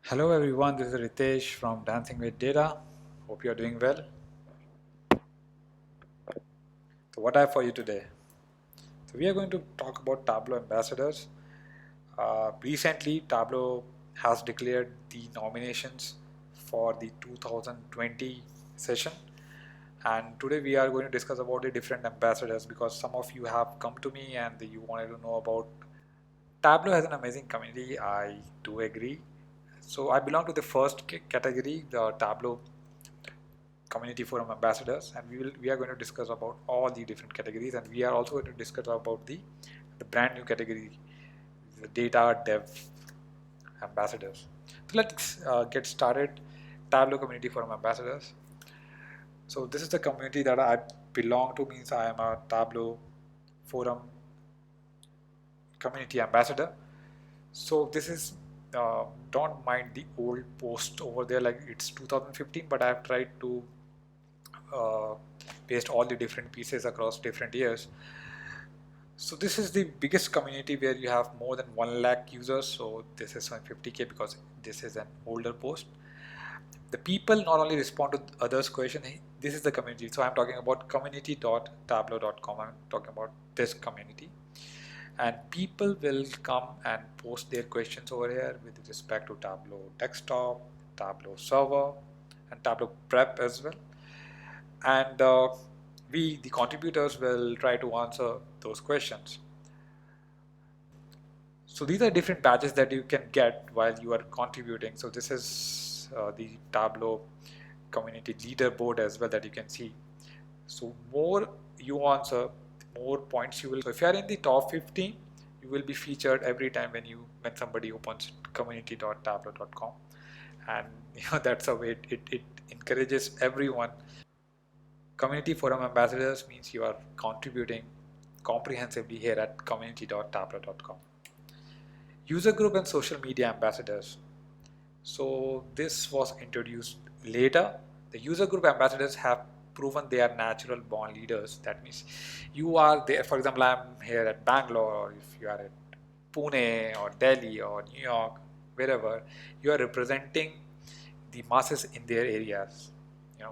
Hello everyone, this is Ritesh from Dancing with Data. Hope you are doing well. So what I have for you today? So we are going to talk about Tableau ambassadors. Recently, Tableau has declared the nominations for the 2020 session, and today we are going to discuss about the different ambassadors because some of you have come to me and you wanted to know about Tableau has an amazing community. I do agree. So I belong to the first category, the Tableau community forum ambassadors, and we are going to discuss about all the different categories, and we are also going to discuss about the brand new category, the data dev ambassadors. So let's get started. Tableau community forum ambassadors. So this is the community that I belong to, means I am a Tableau forum community ambassador. So this is don't mind the old post over there, like it's 2015, but I have tried to uh, paste all the different pieces across different years. So this is the biggest community where you have more than 1 lakh users. So this is 150K because this is an older post. The people not only respond to others' question, hey, this is the community. So I'm talking about community.tableau.com. I'm talking about this community. And people will come and post their questions over here with respect to Tableau desktop, Tableau server, and Tableau prep as well. And we, the contributors, will try to answer those questions. So these are different badges that you can get while you are contributing. So this is the Tableau community leaderboard as well that you can see. So more you answer, more points you will. So if you are in the top 15, you will be featured every time when somebody opens community.tableau.com, and that's a way it encourages everyone. Community forum ambassadors means you are contributing comprehensively here at community.tableau.com. User group and social media ambassadors. So this was introduced later. The user group ambassadors have proven they are natural born leaders. That means you are there. For example, I'm here at Bangalore, or if you are at Pune or Delhi or New York, wherever, you are representing the masses in their areas,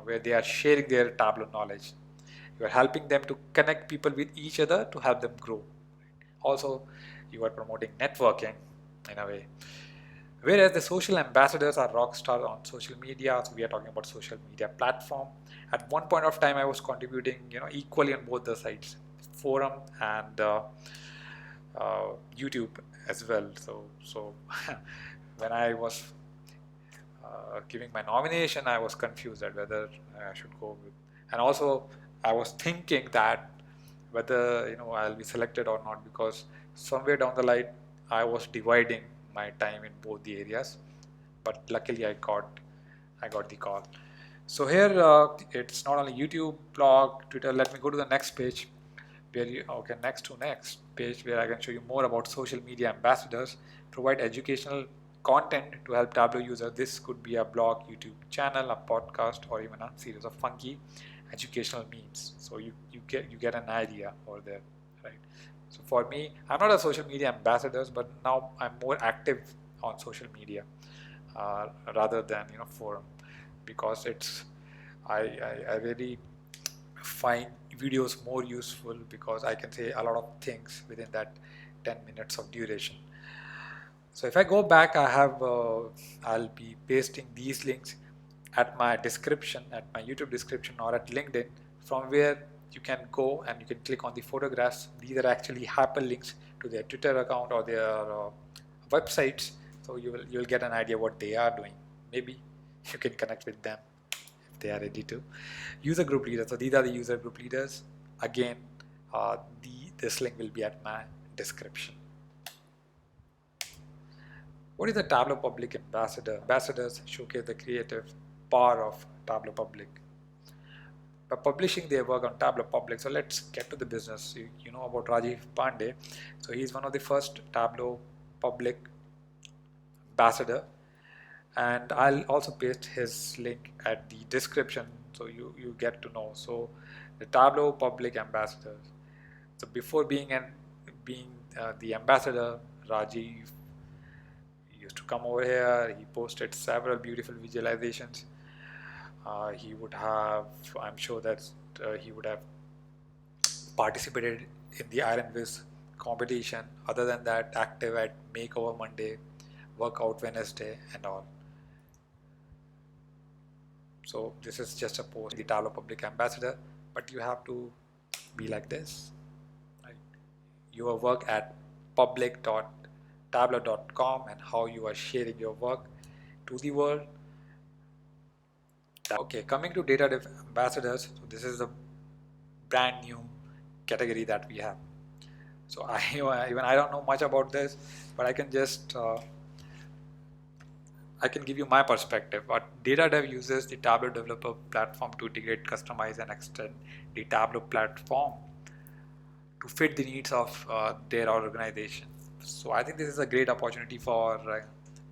where they are sharing their Tableau knowledge. You are helping them to connect people with each other to help them grow. Also, you are promoting networking in a way. Whereas the social ambassadors are rock stars on social media, so we are talking about social media platform. At one point of time, I was contributing, equally on both the sides, forum and YouTube as well. So when I was giving my nomination, I was confused at whether I should go with, and also I was thinking that whether I'll be selected or not, because somewhere down the line I was dividing my time in both the areas, but luckily I got the call. So here it's not only YouTube, blog, Twitter. Let me go to the next page where next page where I can show you more about social media ambassadors. Provide educational content to help Tableau users. This could be a blog, YouTube channel, a podcast, or even a series of funky educational memes. So you get an idea over there, right? So for me, I'm not a social media ambassador, but now I'm more active on social media rather than forum, because I really find videos more useful because I can say a lot of things within that 10 minutes of duration. So if I go back, I'll be pasting these links at my description, at my YouTube description, or at LinkedIn, from where you can go and you can click on the photographs. These are actually hyperlinks to their Twitter account or their websites. So you'll get an idea what they are doing. Maybe you can connect with them if they are ready to. User group leaders. So these are the user group leaders. Again, this link will be at my description. What is the Tableau Public Ambassador? Ambassadors showcase the creative power of Tableau Public by publishing their work on Tableau Public. So let's get to the business. You know about Rajiv Pandey. So he's one of the first Tableau Public Ambassador, and I'll also paste his link at the description so you get to know. So the Tableau Public Ambassadors. So before being the ambassador, Rajiv used to come over here. He posted several beautiful visualizations. He would have, I'm sure that he would have participated in the Iron Fist competition. Other than that, active at Makeover Monday, Workout Wednesday, and all. So this is just a post, the Tableau Public Ambassador, but you have to be like this. Right? Your work at public.tableau.com and how you are sharing your work to the world. Okay, coming to data dev ambassadors, so this is a brand new category that we have. So even I don't know much about this, but I can just I can give you my perspective. But data dev uses the Tableau developer platform to integrate, customize, and extend the Tableau platform to fit the needs of their organization. So I think this is a great opportunity for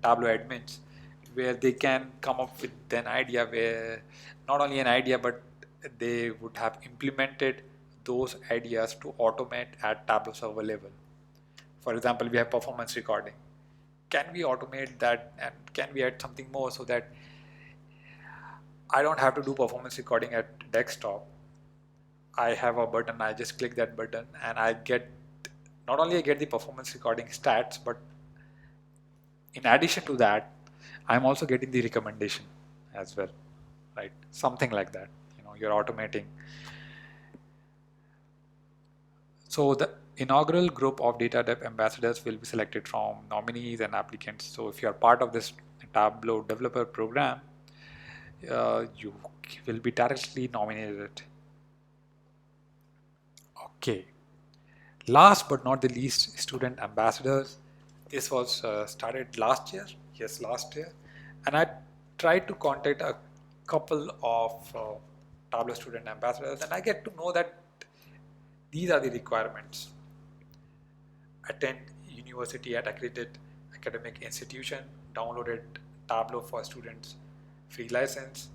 Tableau admins, where they can come up with an idea, where not only an idea, but they would have implemented those ideas to automate at Tableau server level. For example, we have performance recording. Can we automate that, and can we add something more so that I don't have to do performance recording at desktop? I have a button, I just click that button and I get, not only I get the performance recording stats, but in addition to that, I'm also getting the recommendation as well, right? Something like that, you're automating. So the inaugural group of data dev ambassadors will be selected from nominees and applicants. So if you're part of this Tableau developer program, you will be directly nominated. Okay. Last but not the least, student ambassadors. This was started last year. Yes, last year. And I tried to contact a couple of Tableau student ambassadors, and I get to know that these are the requirements. Attend university at accredited academic institution, downloaded Tableau for students, free license.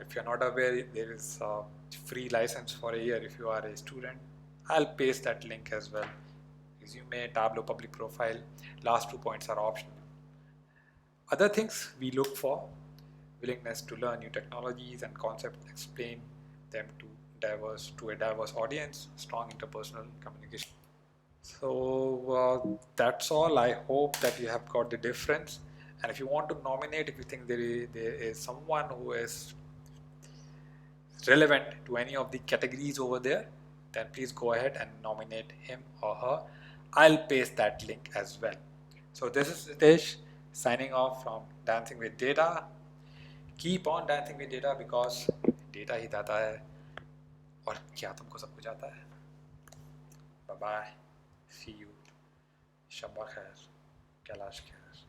If you're not aware, there is a free license for a year if you are a student. I'll paste that link as well. Resume, Tableau public profile, last 2 points are optional. Other things we look for: willingness to learn new technologies and concepts, explain them to a diverse audience, strong interpersonal communication. So that's all. I hope that you have got the difference. And if you want to nominate, if you think there is someone who is relevant to any of the categories over there, then please go ahead and nominate him or her. I'll paste that link as well. So this is Ritesh signing off from Dancing with Data. Keep on dancing with data because data ही दाता है और क्या तुमको सब कुछ आता है. Bye bye. See you. शब्बा खैर. कैलाश खैर.